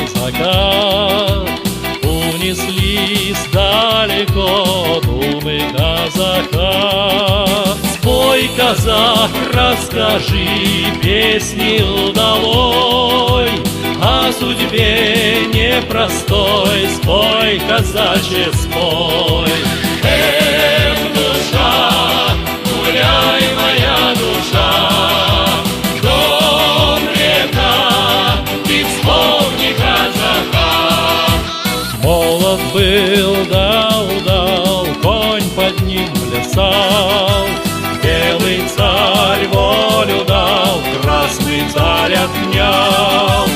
закат. Унеслись далеко думы казака. Спой, казак, расскажи песни удалой о судьбе непростой. Спой, казаче, спой. Эх, душа, гуляй, моя душа, Дон, река, ты вспомни казака. Молод был, да удал, конь под ним плясал. Белый царь волю дал, красный царь отнял.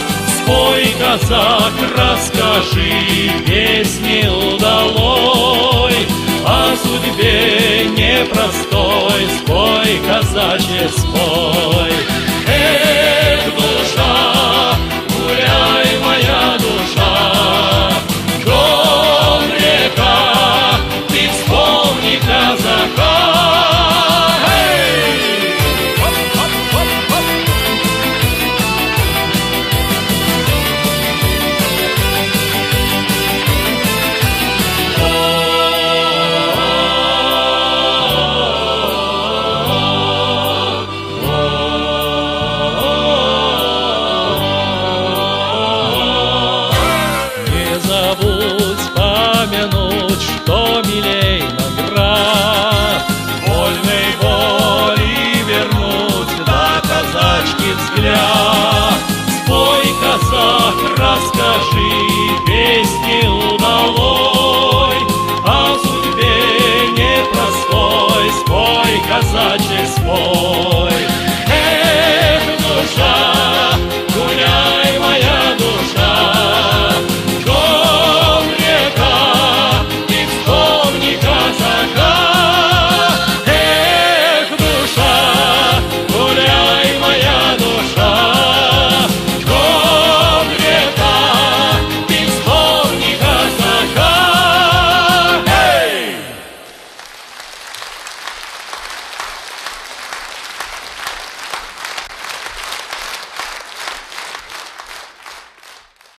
Спой, казак, расскажи песни удалой о судьбе непростой. Спой, казаче, спой.